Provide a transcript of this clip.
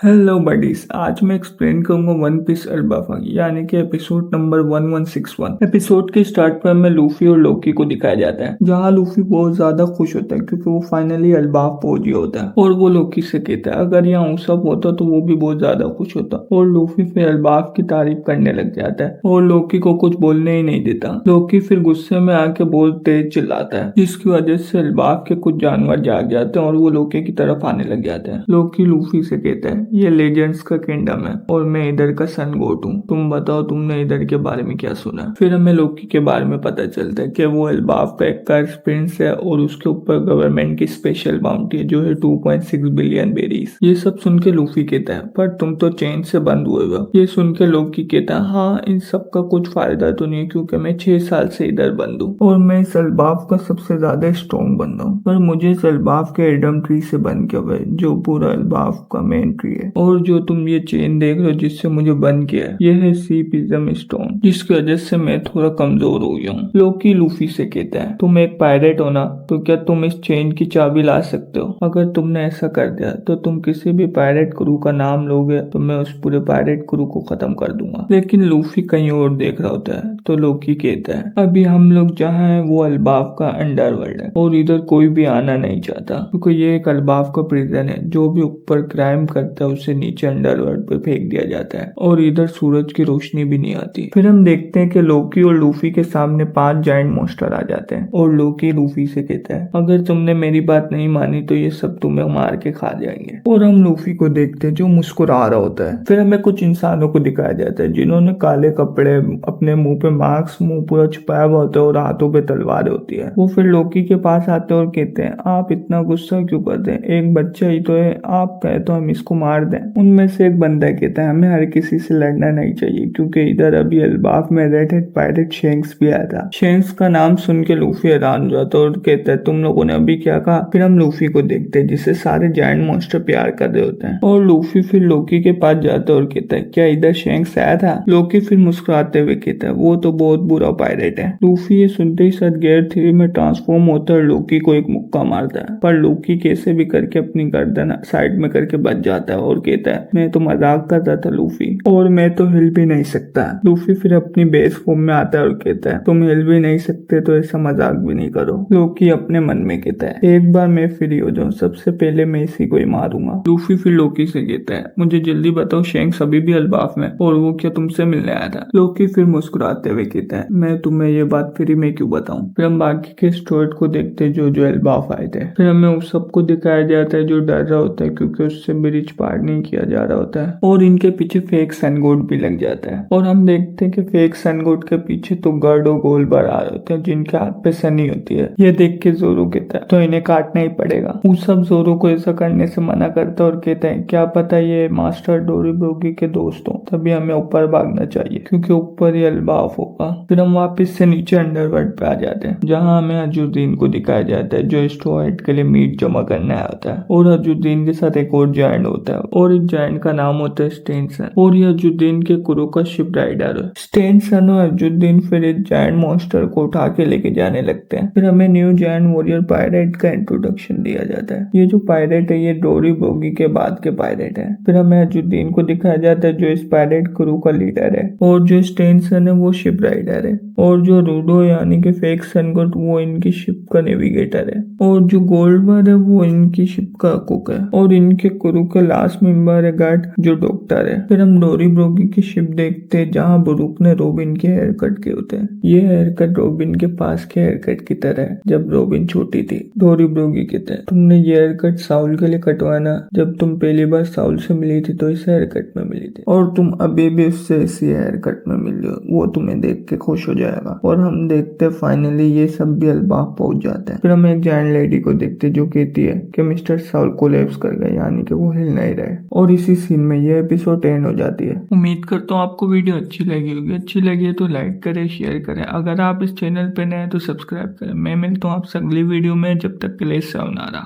Hello buddies, आज मैं explain करूंगा वन पीस अल्बाफागी यानी कि एपिसोड नंबर 1161। एपिसोड के स्टार्ट पर हमें लूफी और लोकी को दिखाया जाता है, जहां लूफी बहुत ज्यादा खुश होता है क्योंकि वो फाइनली अल्बाफ पहुंच गया होता है। और वो लोकी से कहता है अगर यहाँ उसब होता तो वो भी बहुत ज्यादा खुश होता। और लूफी फिर अल्बाफ की तारीफ करने लग जाता है और लोकी को कुछ बोलने ही नहीं देता। लोकी फिर गुस्से में आके बहुत तेज चिल्लाता है, जिसकी वजह से अल्बाफ के कुछ जानवर जाग जाते हैं और वो लोकी की तरफ आने लग जाते हैं। लोकी लूफी से कहता है ये लेजेंड्स का किंगडम है और मैं इधर का सन गोट हूँ, तुम बताओ तुमने इधर के बारे में क्या सुना। फिर हमें लोकी के बारे में पता चलता है कि वो अल्बाफ का एक कर्स प्रिंस है और उसके ऊपर गवर्नमेंट की स्पेशल बाउंटी है जो है 2.6 बिलियन बेरीज। ये सब सुन के लूफी कहता है पर तुम तो चेन से बंद हुए हो। ये सुन के लोकी कहता है हाँ, इन सब का कुछ फायदा तो नहीं है क्योंकि मैं 6 साल से इधर बंद हूँ और मैं इस अल्बाफ का सबसे ज्यादा स्ट्रॉन्ग बंदा हूँ। पर मुझे इस अल्बाफ के एडम ट्री से बंद किया हुआ है जो पूरा अल्बाफ का मेन ट्री है। और जो तुम ये चेन देख रहे हो जिससे मुझे बंद किया है, ये है सीपिज्म स्टोन, जिसकी वजह से मैं थोड़ा कमजोर हो गया हूँ। लोकी लूफी से कहता है तुम एक पायरेट हो ना, तो क्या तुम इस चेन की चाबी ला सकते हो? अगर तुमने ऐसा कर दिया तो तुम किसी भी पायरेट क्रू का नाम लोगे तो मैं उस पूरे पायरेट क्रू को खत्म कर दूंगा। लेकिन लूफी कहीं और देख रहा होता है तो लोकी कहता है अभी हम लोग जहाँ है वो अल्बाफ का अंडरवर्ल्ड है और इधर कोई भी आना नहीं चाहता क्योंकि ये एक अल्बाफ का प्रिजन है। जो भी ऊपर क्राइम करता है उसे नीचे अंडरवर्ल्ड पे फेंक दिया जाता है और इधर सूरज की रोशनी भी नहीं आती। फिर हम देखते हैं कि लोकी और लूफी के सामने 5 जायंट मॉन्स्टर आ जाते हैं और लोकी लूफी से कहता है अगर तुमने मेरी बात नहीं मानी तो ये सब तुम्हें मार के खा जाएंगे। और हम लूफी को देखते हैं जो मुस्कुरा रहा होता है। फिर हमें कुछ इंसानों को दिखाया जाता है जिन्होंने काले कपड़े, अपने मुंह पे मास्क, मुंह पूरा छुपाया हुआ होता है और हाथों पे तलवारें होती है। वो फिर लोकी के पास आते हैं और कहते हैं आप इतना गुस्सा क्यों करते हैं, एक बच्चा ही तो है, आप कहे तो हम इसको मार दें। उनमें से एक बंदा कहता है हमें हर किसी से लड़ना नहीं चाहिए क्योंकि इधर अभी अल्बाफ में रेड हेड पायरेट शेंक्स भी आया था। शेंक्स का नाम सुन के लूफी हैरान हो जाता है और कहता है तुम लोगों ने अभी क्या कहा। फिर हम लूफी को देखते हैं जिसे सारे जायंट मॉन्स्टर प्यार कर रहे होते हैं और लूफी फिर लोकी के पास जाता है और कहता है क्या इधर शेंक्स आया था? लोकी फिर मुस्कुराते हुए कहता है वो तो बहुत बुरा पायरेट है। लूफी ये सुनते ही सर गियर 3 में ट्रांसफॉर्म होता है, लोकी को एक मुक्का मारता है पर लोकी कैसे भी करके अपनी गर्दन साइड में करके बच जाता है और कहता है मैं तो मजाक कर रहा था लूफी, और मैं तो हिल भी नहीं सकता। लूफी फिर अपनी बेस फॉर्म में आता है और कहता है तुम हिल भी नहीं सकते तो ऐसा मजाक भी नहीं करो। लोकी अपने मन में कहता है एक बार मैं फ्री हो जाऊं सबसे पहले मैं इसी को ही मारूंगा। लूफी फिर लोकी से कहता है मुझे जल्दी बताओ शेंक्स अभी भी अल्बाफ में और वो क्या तुमसे मिलने आया था? लोकी फिर मुस्कुराते हुए कहता है मैं तुम्हें ये बात फ्री में क्यों बताऊं। फिर हम बाकी के स्टूडेंट को देखते हैं जो अल्बाफ आए थे। फिर हमें उस सबको दिखाया जाता है जो डर रहा होता है क्योंकि उससे ब्रिज पार नहीं किया जा रहा होता है और इनके पीछे फेक सनगोट भी लग जाता है। और हम देखते हैं कि फेक सनगोट के पीछे तो गर्ड और गोलबार आ रहे होते हैं जिनके हाथ पे सनी होती है। ये देख के जोरो कहता है तो इन्हें काटना ही पड़ेगा। उस सब जोरो को ऐसा करने से मना करता है और कहता है क्या पता ये मास्टर डोरीब्रोगी के दोस्त हो, तभी हमें ऊपर भागना चाहिए क्योंकि ऊपर ही अल्बाफ होगा। फिर हम वापस से नीचे अंडरवर्ल्ड पे आ जाते हैं जहाँ हमें अजुद्दीन को दिखाया जाता है जो स्ट्रॉइड के लिए मीट जमा करने आया होता है और अजुद्दीन के साथ एक और जायंट होता है और इस जायंट का नाम होता है स्टेनसन और ये अजुद्दीन के क्रू का शिप राइडर है। स्टेनसन और अजुद्दीन फिर इस जायंट मॉन्स्टर को उठा के लेके जाने लगते हैं। फिर हमें न्यू जायंट वॉरियर पायरेट का इंट्रोडक्शन दिया जाता है। ये जो पायरेट है ये डोरीब्रोगी के बाद के पायरेट है। फिर हमें अजुद्दीन को दिखाया जाता है जो इस पायरेट क्रू का लीडर है और जो स्टेनसन है वो शिप राइडर है और जो रूडो यानी कि फेक सनगोट वो इनकी शिप का नेविगेटर है और जो गोल्डबर है वो इनकी शिप का कुक है और इनके क्रू का लास्ट मेंबर है गार्ड जो डॉक्टर है। फिर हम डोरीब्रोगी की शिप देखते हैं जहाँ ब्रूक ने रोबिन के हेयर कट किए होते हैं। ये हेयर कट रोबिन के पास के हेयर कट की तरह है जब रोबिन छोटी थी। डोरीब्रोगी कहते हैं तुमने ये हेयर कट साउल के लिए कटवाना, जब तुम पहली बार साउल से मिली थी तो इस हेयर कट में मिली थी और तुम अभी भी उससे इसी हेयर कट में मिल रहे हो, वो तुम्हें देख के खुश हो जाएगा। और हम देखते हैं फाइनली ये सब भी अल्बाफ पहुंच जाते हैं। फिर हम एक जायंट लेडी को देखते हैं जो कहती है कि मिस्टर साउल कोलैप्स कर गए यानी कि वो हिल नहीं रहे और इसी सीन में ये एपिसोड एंड हो जाती है। उम्मीद करता हूँ आपको वीडियो अच्छी लगी होगी। अच्छी लगी है तो लाइक करें, शेयर करें। अगर आप इस चैनल पे नए हैं तो सब्सक्राइब करें। मैं मिलता हूँ आपसे अगली वीडियो में, जब तक के लिए सवनारा।